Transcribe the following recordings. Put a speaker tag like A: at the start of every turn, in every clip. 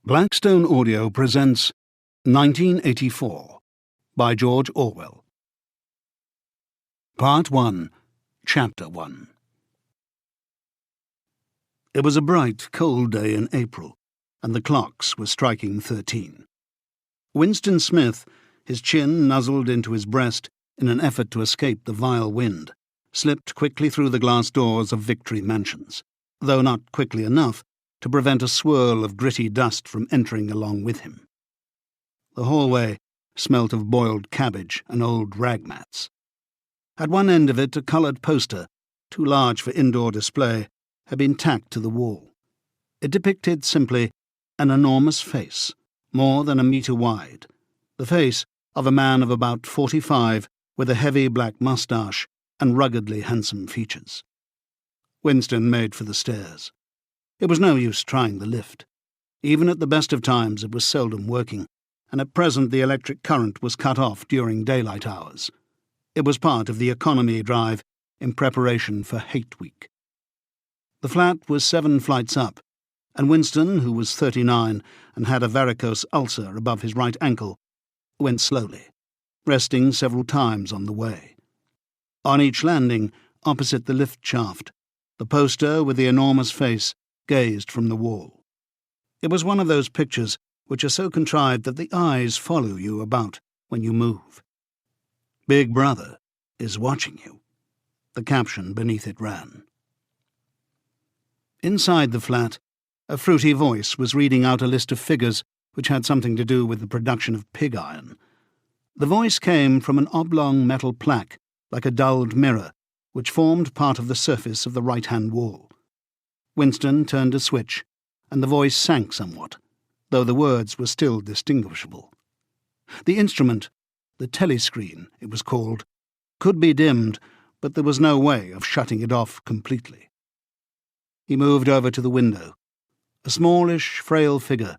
A: Blackstone Audio presents 1984 by George Orwell. Part 1, Chapter 1. It was a bright, cold day in April, and the clocks were striking 13. Winston Smith, his chin nuzzled into his breast in an effort to escape the vile wind, slipped quickly through the glass doors of Victory Mansions, though not quickly enough to prevent a swirl of gritty dust from entering along with him. The hallway smelt of boiled cabbage and old rag mats. At one end of it, a coloured poster, too large for indoor display, had been tacked to the wall. It depicted simply an enormous face, more than a metre wide, the face of a man of about 45 with a heavy black moustache and ruggedly handsome features. Winston made for the stairs. It was no use trying the lift. Even at the best of times it was seldom working, and at present the electric current was cut off during daylight hours. It was part of the economy drive in preparation for Hate Week. The flat was 7 flights up, and Winston, who was 39 and had a varicose ulcer above his right ankle, went slowly, resting several times on the way. On each landing, opposite the lift shaft, the poster with the enormous face gazed from the wall. It was one of those pictures which are so contrived that the eyes follow you about when you move. "Big Brother is watching you," the caption beneath it ran. Inside the flat, a fruity voice was reading out a list of figures which had something to do with the production of pig iron. The voice came from an oblong metal plaque, like a dulled mirror, which formed part of the surface of the right-hand wall. Winston turned a switch, and the voice sank somewhat, though the words were still distinguishable. The instrument, the telescreen it was called, could be dimmed, but there was no way of shutting it off completely. He moved over to the window, a smallish, frail figure,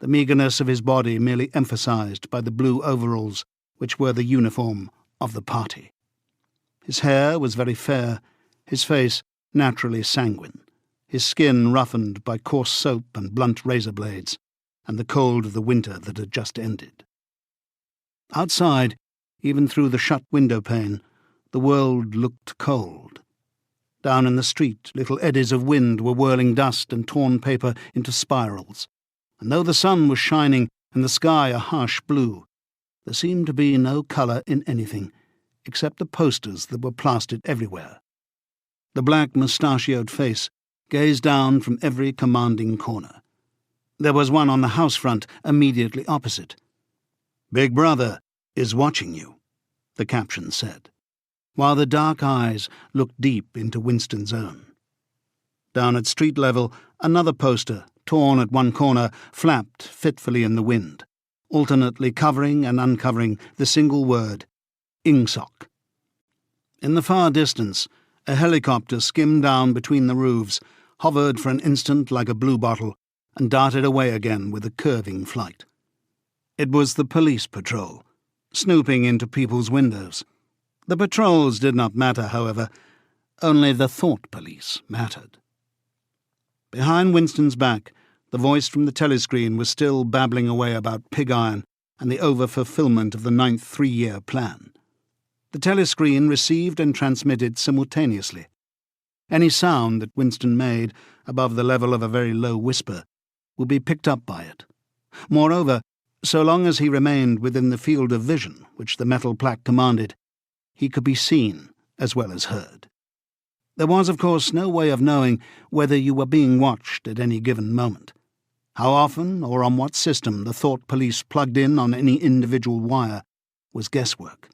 A: the meagreness of his body merely emphasized by the blue overalls which were the uniform of the party. His hair was very fair, his face naturally sanguine, his skin roughened by coarse soap and blunt razor blades, and the cold of the winter that had just ended. Outside, even through the shut window pane, the world looked cold. Down in the street, little eddies of wind were whirling dust and torn paper into spirals, and though the sun was shining and the sky a harsh blue, there seemed to be no colour in anything, except the posters that were plastered everywhere. The black mustachioed face gazed down from every commanding corner. There was one on the house front immediately opposite. "Big Brother is watching you," the caption said, while the dark eyes looked deep into Winston's own. Down at street level, another poster, torn at one corner, flapped fitfully in the wind, alternately covering and uncovering the single word, Ingsoc. In the far distance, a helicopter skimmed down between the roofs, hovered for an instant like a bluebottle, and darted away again with a curving flight. It was the police patrol, snooping into people's windows. The patrols did not matter, however. Only the thought police mattered. Behind Winston's back, the voice from the telescreen was still babbling away about pig iron and the over-fulfillment of the 9th three-year plan. The telescreen received and transmitted simultaneously. Any sound that Winston made above the level of a very low whisper would be picked up by it. Moreover, so long as he remained within the field of vision which the metal plaque commanded, he could be seen as well as heard. There was, of course, no way of knowing whether you were being watched at any given moment. How often or on what system the thought police plugged in on any individual wire was guesswork.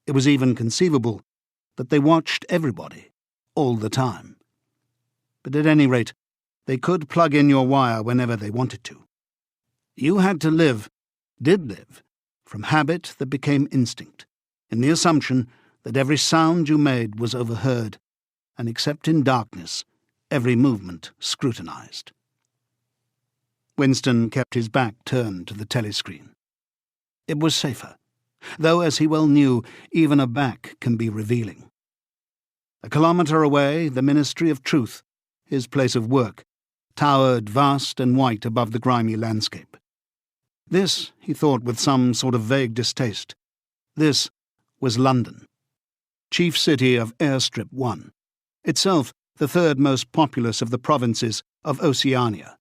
A: It was even conceivable that they watched everybody, all the time. But at any rate, they could plug in your wire whenever they wanted to. You had to did live, from habit that became instinct, in the assumption that every sound you made was overheard, and except in darkness, every movement scrutinized. Winston kept his back turned to the telescreen. It was safer, though, as he well knew, even a back can be revealing. A kilometre away, the Ministry of Truth, his place of work, towered vast and white above the grimy landscape. This, he thought with some sort of vague distaste, this was London, chief city of Airstrip 1, itself the third most populous of the provinces of Oceania.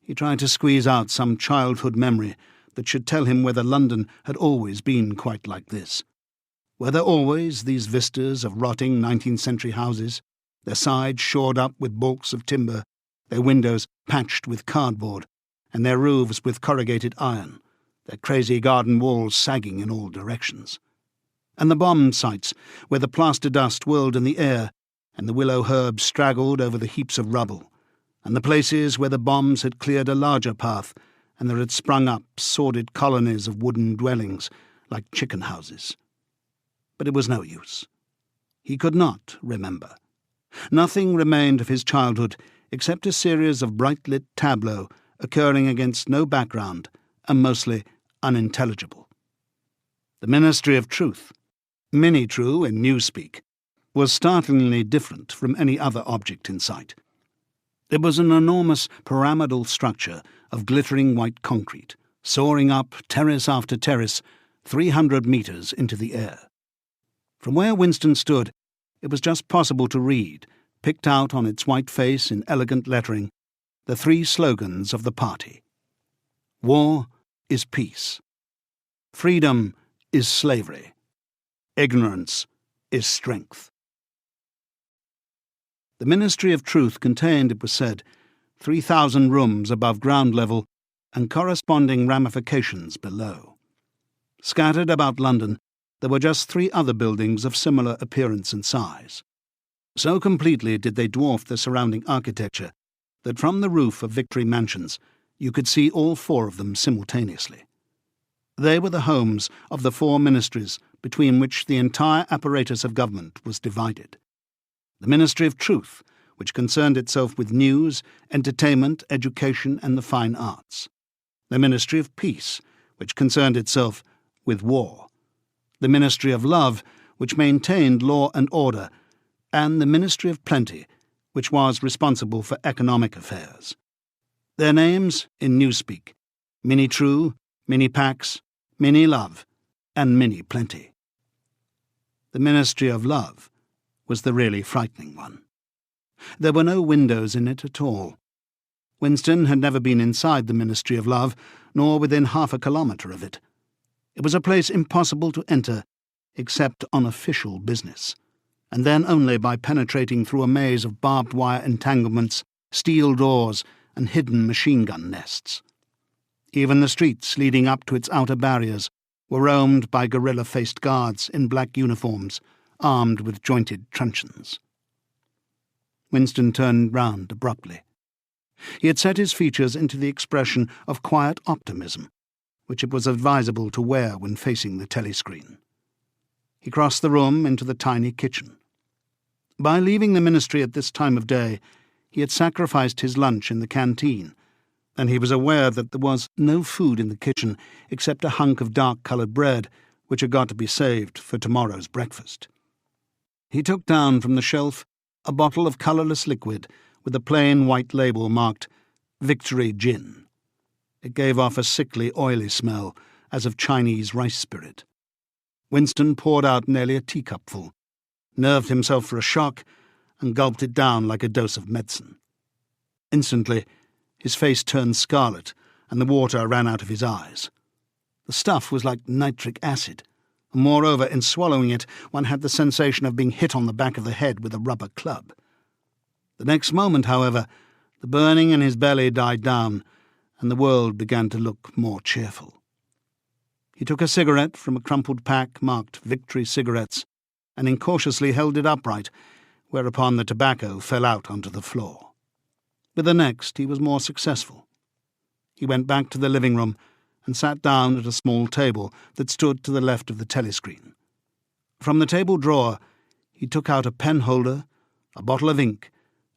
A: He tried to squeeze out some childhood memory that should tell him whether London had always been quite like this. Were there always these vistas of rotting 19th-century houses, their sides shored up with balks of timber, their windows patched with cardboard, and their roofs with corrugated iron, their crazy garden walls sagging in all directions? And the bomb sites, where the plaster dust whirled in the air, and the willow herbs straggled over the heaps of rubble, and the places where the bombs had cleared a larger path, and there had sprung up sordid colonies of wooden dwellings, like chicken houses. But it was no use. He could not remember. Nothing remained of his childhood except a series of bright-lit tableaux occurring against no background and mostly unintelligible. The Ministry of Truth, Minitrue in newspeak, was startlingly different from any other object in sight. It was an enormous pyramidal structure of glittering white concrete, soaring up terrace after terrace, 300 metres into the air. From where Winston stood, it was just possible to read, picked out on its white face in elegant lettering, the three slogans of the party. War is peace. Freedom is slavery. Ignorance is strength. The Ministry of Truth contained, it was said, 3,000 rooms above ground level and corresponding ramifications below. Scattered about London, there were just 3 other buildings of similar appearance and size. So completely did they dwarf the surrounding architecture that from the roof of Victory Mansions you could see all 4 of them simultaneously. They were the homes of the 4 ministries between which the entire apparatus of government was divided. The Ministry of Truth, which concerned itself with news, entertainment, education, and the fine arts. The Ministry of Peace, which concerned itself with war. The Ministry of Love, which maintained law and order, and the Ministry of Plenty, which was responsible for economic affairs. Their names, in newspeak, Minitrue, Minipax, Minilove, and Miniplenty. The Ministry of Love was the really frightening one. There were no windows in it at all. Winston had never been inside the Ministry of Love, nor within half a kilometre of it. It was a place impossible to enter, except on official business, and then only by penetrating through a maze of barbed wire entanglements, steel doors, and hidden machine-gun nests. Even the streets leading up to its outer barriers were roamed by gorilla-faced guards in black uniforms, armed with jointed truncheons. Winston turned round abruptly. He had set his features into the expression of quiet optimism, which it was advisable to wear when facing the telescreen. He crossed the room into the tiny kitchen. By leaving the ministry at this time of day, he had sacrificed his lunch in the canteen, and he was aware that there was no food in the kitchen except a hunk of dark-coloured bread which had got to be saved for tomorrow's breakfast. He took down from the shelf a bottle of colourless liquid with a plain white label marked Victory Gin. It gave off a sickly, oily smell, as of Chinese rice spirit. Winston poured out nearly a teacupful, nerved himself for a shock, and gulped it down like a dose of medicine. Instantly, his face turned scarlet, and the water ran out of his eyes. The stuff was like nitric acid, and moreover, in swallowing it, one had the sensation of being hit on the back of the head with a rubber club. The next moment, however, the burning in his belly died down, and the world began to look more cheerful. He took a cigarette from a crumpled pack marked Victory Cigarettes, and incautiously held it upright, whereupon the tobacco fell out onto the floor. With the next, he was more successful. He went back to the living room and sat down at a small table that stood to the left of the telescreen. From the table drawer, he took out a pen holder, a bottle of ink,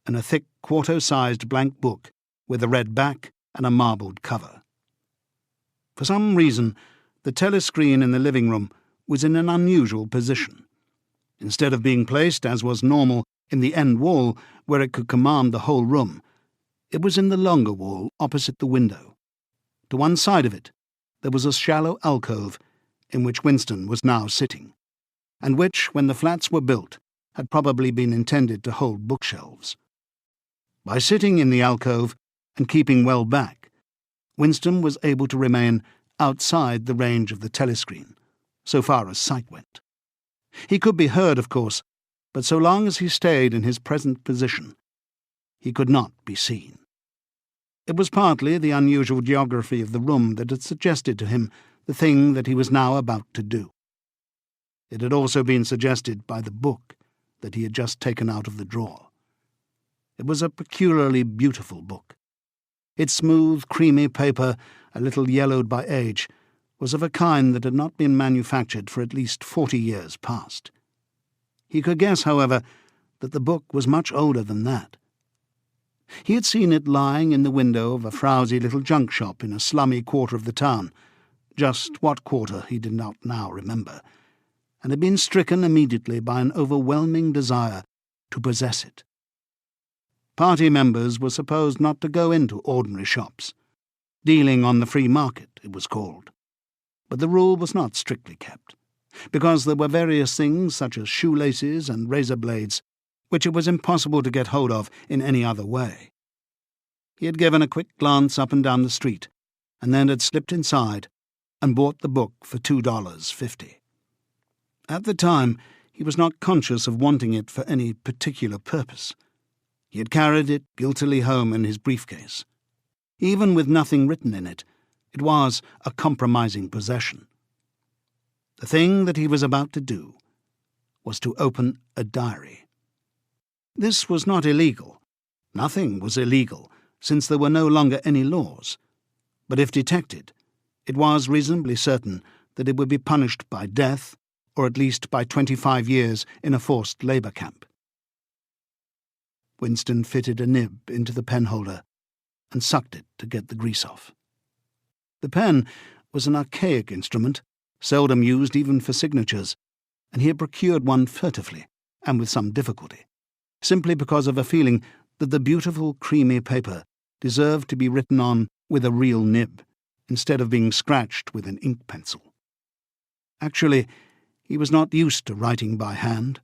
A: and a thick quarto-sized blank book with a red back and a marbled cover. For some reason, the telescreen in the living room was in an unusual position. Instead of being placed, as was normal, in the end wall where it could command the whole room, It was in the longer wall opposite the window. To one side of it, there was a shallow alcove in which Winston was now sitting, and which, when the flats were built, had probably been intended to hold bookshelves. By sitting in the alcove and keeping well back, Winston was able to remain outside the range of the telescreen, so far as sight went. He could be heard, of course, but so long as he stayed in his present position, he could not be seen. It was partly the unusual geography of the room that had suggested to him the thing that he was now about to do. It had also been suggested by the book that he had just taken out of the drawer. It was a peculiarly beautiful book. Its smooth, creamy paper, a little yellowed by age, was of a kind that had not been manufactured for at least 40 years past. He could guess, however, that the book was much older than that. He had seen it lying in the window of a frowsy little junk shop in a slummy quarter of the town, just what quarter he did not now remember, and had been stricken immediately by an overwhelming desire to possess it. Party members were supposed not to go into ordinary shops. Dealing on the free market, it was called. But the rule was not strictly kept, because there were various things such as shoelaces and razor blades which it was impossible to get hold of in any other way. He had given a quick glance up and down the street, and then had slipped inside and bought the book for $2.50. At the time, he was not conscious of wanting it for any particular purpose. He had carried it guiltily home in his briefcase. Even with nothing written in it, it was a compromising possession. The thing that he was about to do was to open a diary. This was not illegal. Nothing was illegal, since there were no longer any laws. But if detected, it was reasonably certain that it would be punished by death, or at least by 25 years in a forced labour camp. Winston fitted a nib into the penholder and sucked it to get the grease off. The pen was an archaic instrument, seldom used even for signatures, and he had procured one furtively, and with some difficulty, simply because of a feeling that the beautiful creamy paper deserved to be written on with a real nib, instead of being scratched with an ink pencil. Actually, he was not used to writing by hand.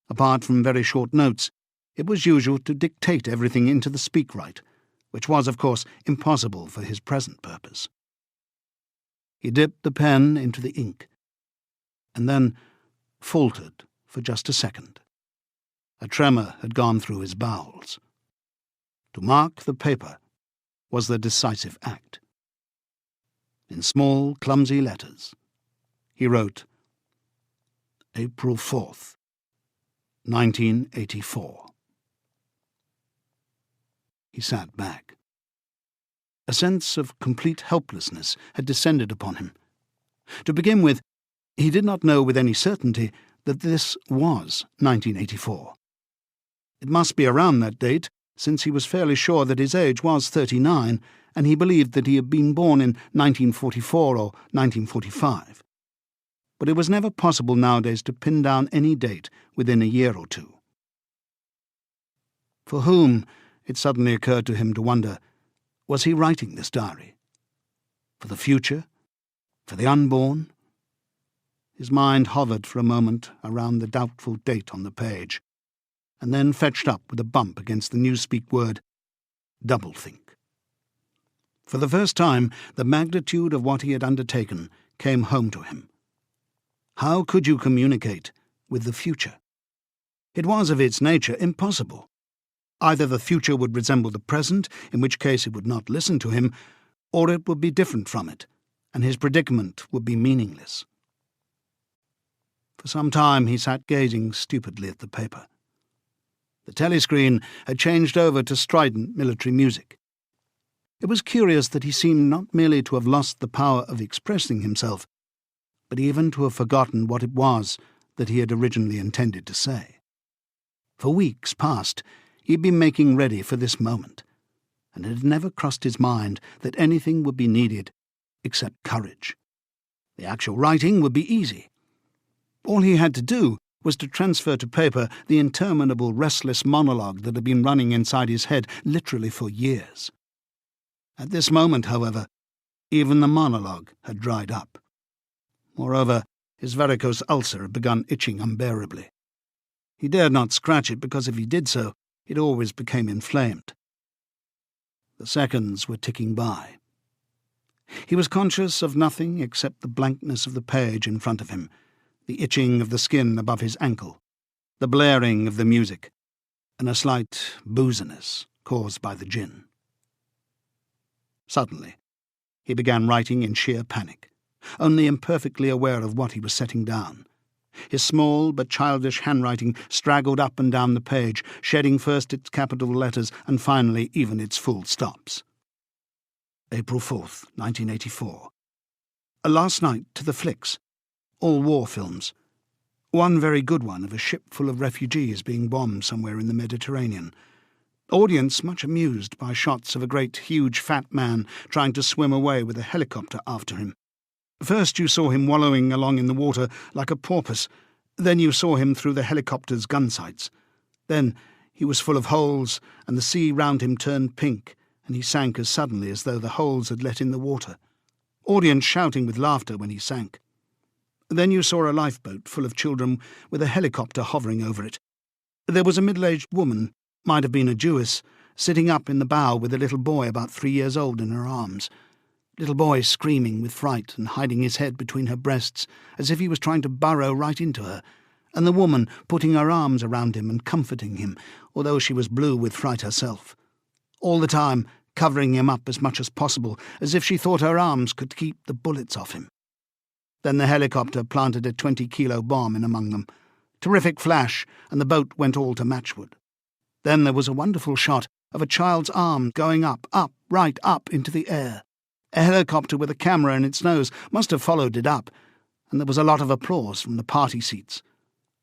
A: Apart from very short notes, it was usual to dictate everything into the speakwrite, which was, of course, impossible for his present purpose. He dipped the pen into the ink, and then faltered for just a second. A tremor had gone through his bowels. To mark the paper was the decisive act. In small, clumsy letters, he wrote, April 4th, 1984. He sat back. A sense of complete helplessness had descended upon him. To begin with, he did not know with any certainty that this was 1984. It must be around that date, since he was fairly sure that his age was 39, and he believed that he had been born in 1944 or 1945. But it was never possible nowadays to pin down any date within a year or two. For whom, it suddenly occurred to him to wonder, was he writing this diary? For the future? For the unborn? His mind hovered for a moment around the doubtful date on the page, and then fetched up with a bump against the newspeak word, doublethink. For the first time, the magnitude of what he had undertaken came home to him. How could you communicate with the future? It was of its nature impossible. Either the future would resemble the present, in which case it would not listen to him, or it would be different from it, and his predicament would be meaningless. For some time he sat gazing stupidly at the paper. The telescreen had changed over to strident military music. It was curious that he seemed not merely to have lost the power of expressing himself, but even to have forgotten what it was that he had originally intended to say. For weeks past, he had been making ready for this moment, and it had never crossed his mind that anything would be needed except courage. The actual writing would be easy. All he had to do was to transfer to paper the interminable restless monologue that had been running inside his head literally for years. At this moment, however, even the monologue had dried up. Moreover, his varicose ulcer had begun itching unbearably. He dared not scratch it because if he did so, it always became inflamed. The seconds were ticking by. He was conscious of nothing except the blankness of the page in front of him, the itching of the skin above his ankle, the blaring of the music, and a slight booziness caused by the gin. Suddenly, he began writing in sheer panic, only imperfectly aware of what he was setting down. His small but childish handwriting straggled up and down the page, shedding first its capital letters and finally even its full stops. April 4th, 1984. Last night to the flicks. All war films. One very good one of a ship full of refugees being bombed somewhere in the Mediterranean. Audience much amused by shots of a great, huge, fat man trying to swim away with a helicopter after him. First you saw him wallowing along in the water like a porpoise. Then you saw him through the helicopter's gun sights. Then he was full of holes, and the sea round him turned pink, and he sank as suddenly as though the holes had let in the water. Audience shouting with laughter when he sank. Then you saw a lifeboat full of children with a helicopter hovering over it. There was a middle-aged woman, might have been a Jewess, sitting up in the bow with a little boy about 3 years old in her arms. Little boy screaming with fright and hiding his head between her breasts as if he was trying to burrow right into her, and the woman putting her arms around him and comforting him, although she was blue with fright herself. All the time covering him up as much as possible, as if she thought her arms could keep the bullets off him. Then the helicopter planted a 20-kilo bomb in among them. Terrific flash, and the boat went all to matchwood. Then there was a wonderful shot of a child's arm going up, right up into the air. A helicopter with a camera in its nose must have followed it up, and there was a lot of applause from the party seats.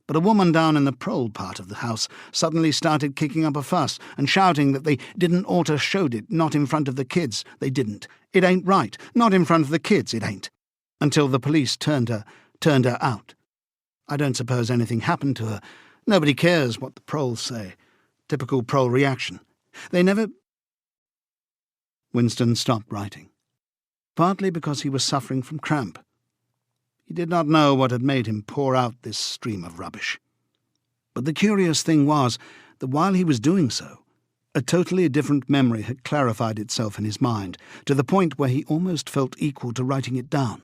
A: But a woman down in the prole part of the house suddenly started kicking up a fuss and shouting that they didn't oughter showed it, not in front of the kids, they didn't. It ain't right, not in front of the kids, it ain't. Until the police turned her out. I don't suppose anything happened to her. Nobody cares what the proles say. Typical prole reaction. They never... Winston stopped writing, partly because he was suffering from cramp. He did not know what had made him pour out this stream of rubbish. But the curious thing was that while he was doing so, a totally different memory had clarified itself in his mind, to the point where he almost felt equal to writing it down.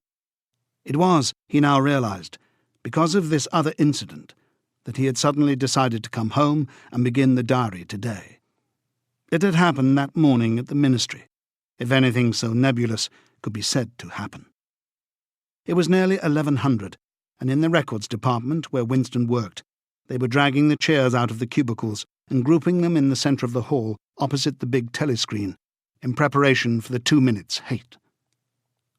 A: It was, he now realized, because of this other incident, that he had suddenly decided to come home and begin the diary today. It had happened that morning at the ministry, if anything so nebulous could be said to happen. It was nearly 1100, and in the records department where Winston worked, they were dragging the chairs out of the cubicles and grouping them in the centre of the hall opposite the big telescreen, in preparation for the 2 minutes hate.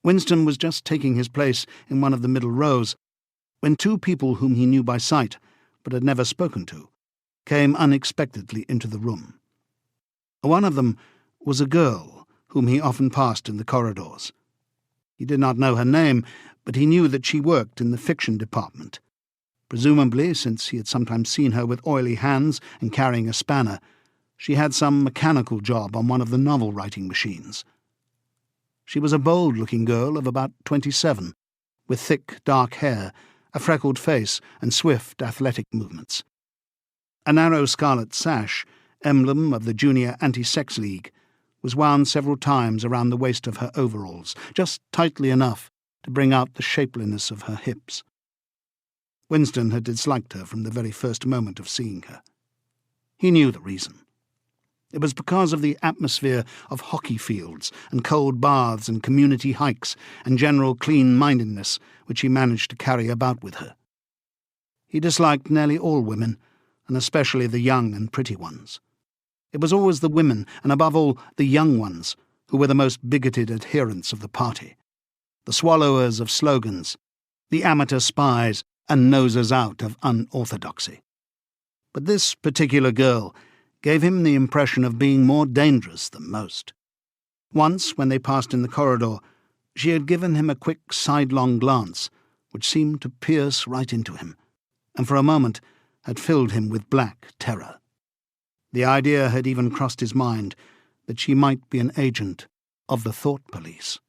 A: Winston was just taking his place in one of the middle rows when 2 people whom he knew by sight, but had never spoken to, came unexpectedly into the room. One of them was a girl whom he often passed in the corridors. He did not know her name, but he knew that she worked in the fiction department. Presumably, since he had sometimes seen her with oily hands and carrying a spanner, she had some mechanical job on one of the novel-writing machines. She was a bold-looking girl of about 27, with thick, dark hair, a freckled face, and swift, athletic movements. A narrow scarlet sash, emblem of the Junior Anti-Sex League, was wound several times around the waist of her overalls, just tightly enough to bring out the shapeliness of her hips. Winston had disliked her from the very first moment of seeing her. He knew the reason. It was because of the atmosphere of hockey fields and cold baths and community hikes and general clean-mindedness which he managed to carry about with her. He disliked nearly all women, and especially the young and pretty ones. It was always the women, and above all the young ones, who were the most bigoted adherents of the party, the swallowers of slogans, the amateur spies and nosers out of unorthodoxy. But this particular girl gave him the impression of being more dangerous than most. Once, when they passed in the corridor, she had given him a quick sidelong glance, which seemed to pierce right into him. and for a moment had filled him with black terror. The idea had even crossed his mind that she might be an agent of the Thought Police.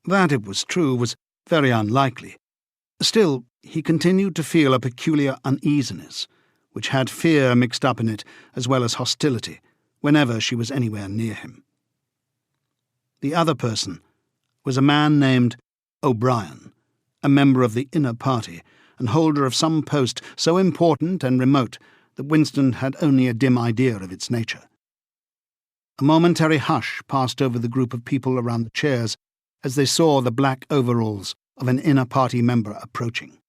A: That, it was true, was very unlikely. Still, he continued to feel a peculiar uneasiness, which had fear mixed up in it as well as hostility, whenever she was anywhere near him. The other person was a man named O'Brien, a member of the Inner Party and holder of some post so important and remote that Winston had only a dim idea of its nature. A momentary hush passed over the group of people around the chairs as they saw the black overalls of an Inner Party member approaching.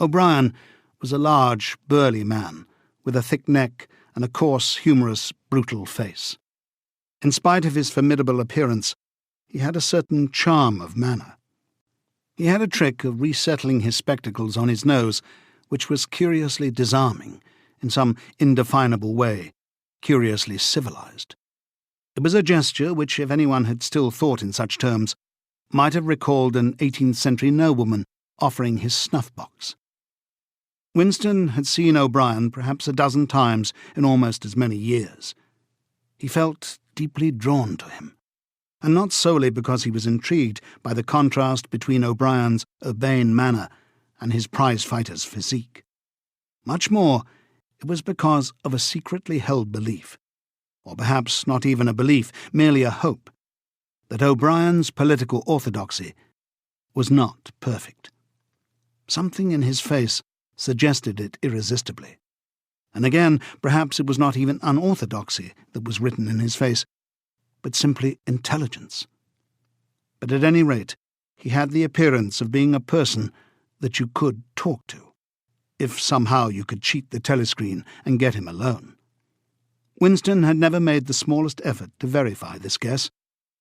A: O'Brien was a large, burly man, with a thick neck and a coarse, humorous, brutal face. In spite of his formidable appearance, he had a certain charm of manner. He had a trick of resettling his spectacles on his nose, which was curiously disarming, in some indefinable way, curiously civilized. It was a gesture which, if anyone had still thought in such terms, might have recalled an 18th-century nobleman offering his snuff-box. Winston had seen O'Brien perhaps a dozen times in almost as many years. He felt deeply drawn to him, and not solely because he was intrigued by the contrast between O'Brien's urbane manner and his prize-fighter's physique. Much more, it was because of a secretly held belief, or perhaps not even a belief, merely a hope, that O'Brien's political orthodoxy was not perfect. Something in his face suggested it irresistibly. And again, perhaps it was not even unorthodoxy that was written in his face, but simply intelligence. But at any rate, he had the appearance of being a person that you could talk to, if somehow you could cheat the telescreen and get him alone. Winston had never made the smallest effort to verify this guess.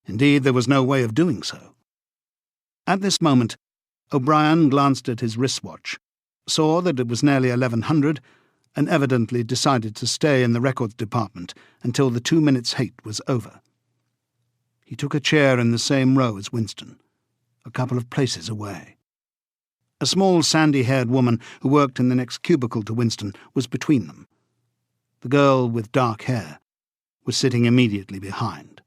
A: Indeed, there was no way of doing so. At this moment, O'Brien glanced at his wristwatch, saw that it was nearly 1100, and evidently decided to stay in the records department until the 2 minutes' hate was over. He took a chair in the same row as Winston, a couple of places away. A small sandy-haired woman who worked in the next cubicle to Winston was between them. The girl with dark hair was sitting immediately behind.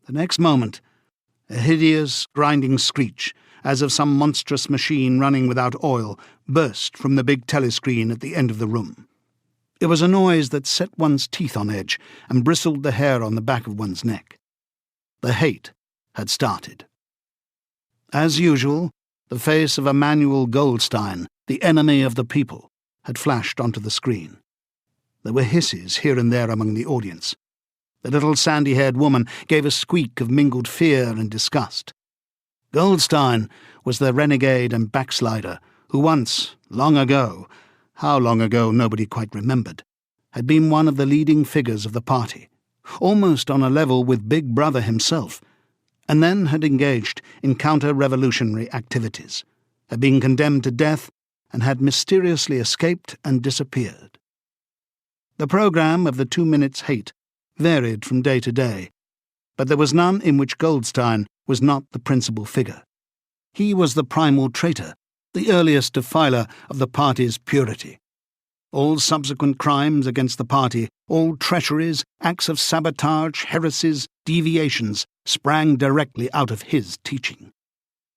A: The next moment, a hideous, grinding screech, as of some monstrous machine running without oil, burst from the big telescreen at the end of the room. It was a noise that set one's teeth on edge and bristled the hair on the back of one's neck. The hate had started. As usual, the face of Emmanuel Goldstein, the enemy of the people, had flashed onto the screen. There were hisses here and there among the audience. The little sandy-haired woman gave a squeak of mingled fear and disgust. Goldstein was the renegade and backslider who once, long ago, how long ago nobody quite remembered, had been one of the leading figures of the party, almost on a level with Big Brother himself, and then had engaged in counter-revolutionary activities, had been condemned to death, and had mysteriously escaped and disappeared. The programme of the 2 minutes' hate varied from day to day, but there was none in which Goldstein was not the principal figure. He was the primal traitor, the earliest defiler of the party's purity. All subsequent crimes against the party, all treacheries, acts of sabotage, heresies, deviations, sprang directly out of his teaching.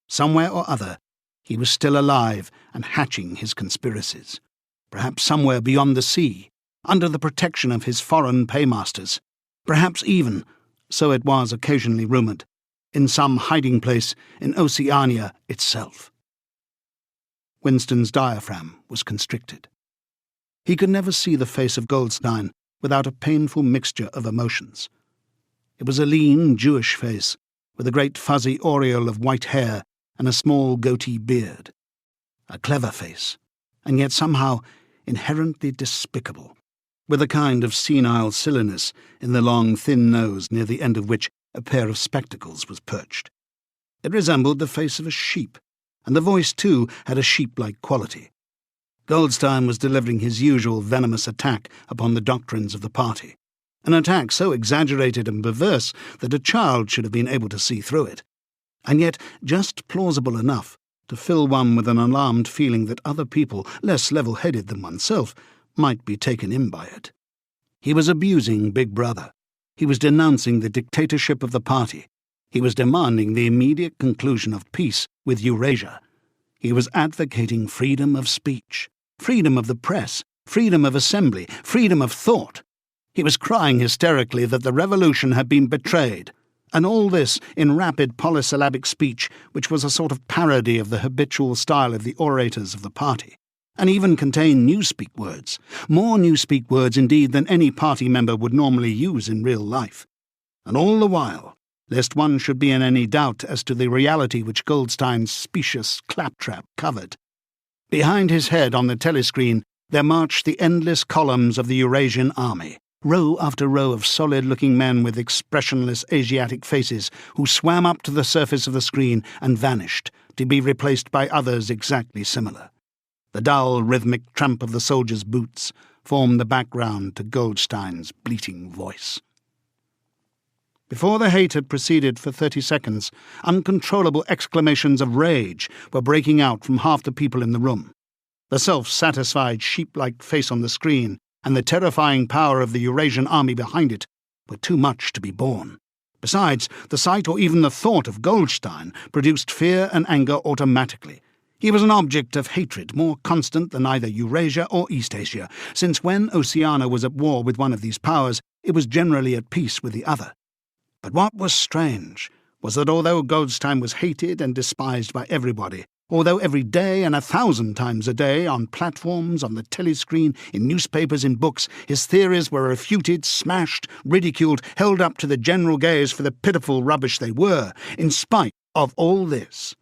A: Somewhere or other, he was still alive and hatching his conspiracies. Perhaps somewhere beyond the sea, under the protection of his foreign paymasters. Perhaps even, so it was occasionally rumoured, in some hiding place in Oceania itself. Winston's diaphragm was constricted. He could never see the face of Goldstein without a painful mixture of emotions. It was a lean, Jewish face, with a great fuzzy aureole of white hair and a small goatee beard. A clever face, and yet somehow inherently despicable, with a kind of senile silliness in the long, thin nose near the end of which a pair of spectacles was perched. It resembled the face of a sheep, and the voice, too, had a sheep-like quality. Goldstein was delivering his usual venomous attack upon the doctrines of the party, an attack so exaggerated and perverse that a child should have been able to see through it, and yet just plausible enough to fill one with an alarmed feeling that other people, less level-headed than oneself, might be taken in by it. He was abusing Big Brother. He was denouncing the dictatorship of the party. He was demanding the immediate conclusion of peace with Eurasia. He was advocating freedom of speech, freedom of the press, freedom of assembly, freedom of thought. He was crying hysterically that the revolution had been betrayed, and all this in rapid polysyllabic speech, which was a sort of parody of the habitual style of the orators of the party, and even contained newspeak words, more newspeak words indeed than any party member would normally use in real life. And all the while, lest one should be in any doubt as to the reality which Goldstein's specious claptrap covered, behind his head on the telescreen there marched the endless columns of the Eurasian army, row after row of solid-looking men with expressionless Asiatic faces who swam up to the surface of the screen and vanished, to be replaced by others exactly similar. The dull, rhythmic tramp of the soldiers' boots formed the background to Goldstein's bleating voice. Before the hate had proceeded for 30 seconds, uncontrollable exclamations of rage were breaking out from half the people in the room. The self-satisfied, sheep-like face on the screen and the terrifying power of the Eurasian army behind it were too much to be borne. Besides, the sight or even the thought of Goldstein produced fear and anger automatically. He was an object of hatred more constant than either Eurasia or Eastasia, since when Oceania was at war with one of these powers, it was generally at peace with the other. But what was strange was that although Goldstein was hated and despised by everybody, although every day and 1,000 times a day, on platforms, on the telescreen, in newspapers, in books, his theories were refuted, smashed, ridiculed, held up to the general gaze for the pitiful rubbish they were, in spite of all this,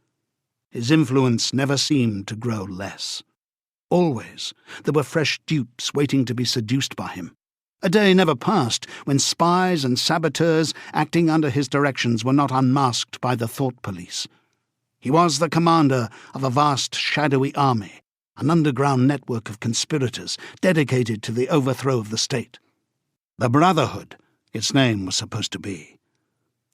A: his influence never seemed to grow less. Always there were fresh dupes waiting to be seduced by him. A day never passed when spies and saboteurs acting under his directions were not unmasked by the thought police. He was the commander of a vast shadowy army, an underground network of conspirators dedicated to the overthrow of the state. The Brotherhood, its name was supposed to be.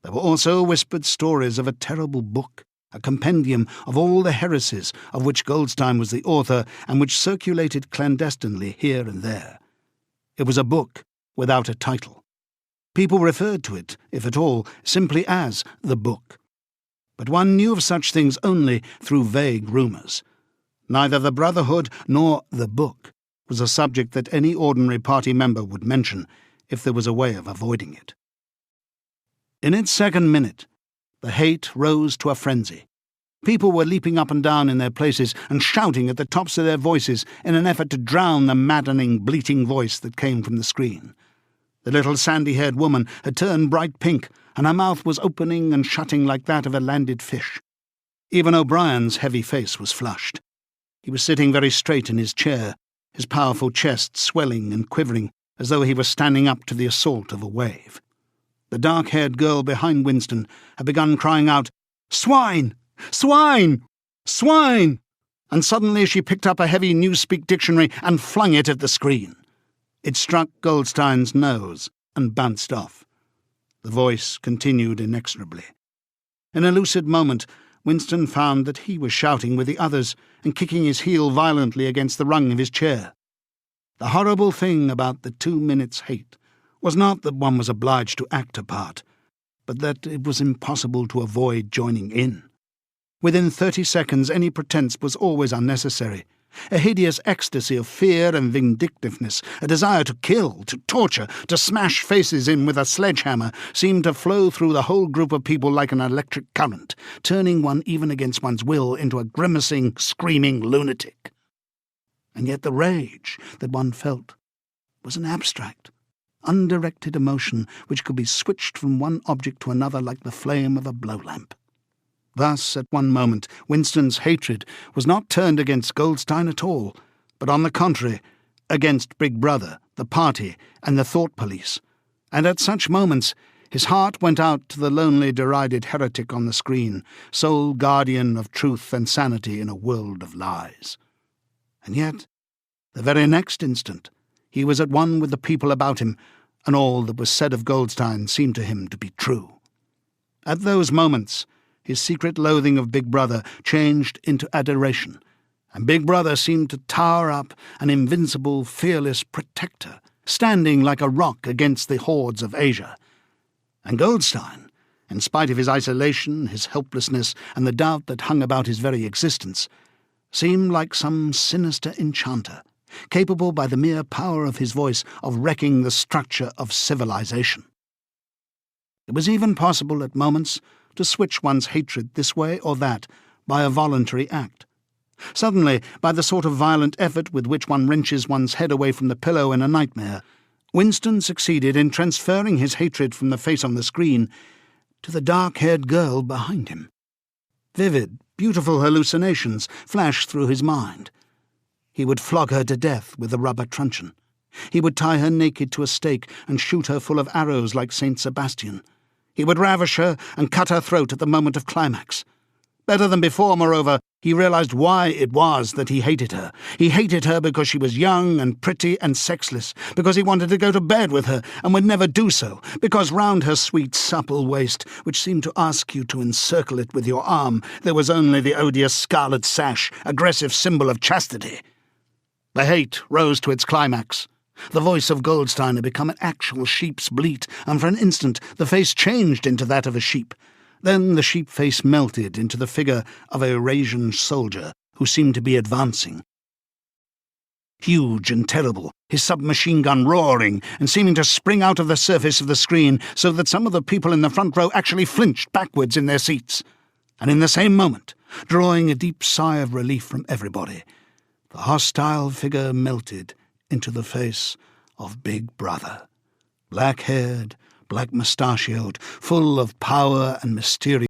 A: There were also whispered stories of a terrible book, a compendium of all the heresies of which Goldstein was the author and which circulated clandestinely here and there. It was a book without a title. People referred to it, if at all, simply as the book. But one knew of such things only through vague rumours. Neither the Brotherhood nor the book was a subject that any ordinary party member would mention if there was a way of avoiding it. In its second minute, the hate rose to a frenzy. People were leaping up and down in their places and shouting at the tops of their voices in an effort to drown the maddening, bleating voice that came from the screen. The little sandy-haired woman had turned bright pink, and her mouth was opening and shutting like that of a landed fish. Even O'Brien's heavy face was flushed. He was sitting very straight in his chair, his powerful chest swelling and quivering as though he were standing up to the assault of a wave. The dark-haired girl behind Winston had begun crying out, "Swine! Swine! Swine!" And suddenly she picked up a heavy Newspeak dictionary and flung it at the screen. It struck Goldstein's nose and bounced off. The voice continued inexorably. In a lucid moment, Winston found that he was shouting with the others and kicking his heel violently against the rung of his chair. The horrible thing about the 2 minutes' hate was not that one was obliged to act a part, but that it was impossible to avoid joining in. Within 30 seconds any pretense was always unnecessary. A hideous ecstasy of fear and vindictiveness, a desire to kill, to torture, to smash faces in with a sledgehammer, seemed to flow through the whole group of people like an electric current, turning one even against one's will into a grimacing, screaming lunatic. And yet the rage that one felt was an abstract, undirected emotion which could be switched from one object to another like the flame of a blow-lamp. Thus, at one moment, Winston's hatred was not turned against Goldstein at all, but on the contrary, against Big Brother, the party, and the thought police. And at such moments, his heart went out to the lonely, derided heretic on the screen, sole guardian of truth and sanity in a world of lies. And yet, the very next instant, he was at one with the people about him, and all that was said of Goldstein seemed to him to be true. At those moments, his secret loathing of Big Brother changed into adoration, and Big Brother seemed to tower up an invincible, fearless protector, standing like a rock against the hordes of Asia. And Goldstein, in spite of his isolation, his helplessness, and the doubt that hung about his very existence, seemed like some sinister enchanter, capable by the mere power of his voice of wrecking the structure of civilization. It was even possible at moments to switch one's hatred this way or that by a voluntary act. Suddenly, by the sort of violent effort with which one wrenches one's head away from the pillow in a nightmare, Winston succeeded in transferring his hatred from the face on the screen to the dark-haired girl behind him. Vivid, beautiful hallucinations flashed through his mind. He would flog her to death with a rubber truncheon. He would tie her naked to a stake and shoot her full of arrows like Saint Sebastian. He would ravish her and cut her throat at the moment of climax. Better than before, moreover, he realized why it was that he hated her. He hated her because she was young and pretty and sexless, because he wanted to go to bed with her and would never do so, because round her sweet, supple waist, which seemed to ask you to encircle it with your arm, there was only the odious scarlet sash, aggressive symbol of chastity. The hate rose to its climax. The voice of Goldstein had become an actual sheep's bleat, and for an instant the face changed into that of a sheep. Then the sheep face melted into the figure of a Eurasian soldier who seemed to be advancing. Huge and terrible, his submachine gun roaring and seeming to spring out of the surface of the screen so that some of the people in the front row actually flinched backwards in their seats. And in the same moment, drawing a deep sigh of relief from everybody, the hostile figure melted into the face of Big Brother, black-haired, black-mustachioed, full of power and mysterious.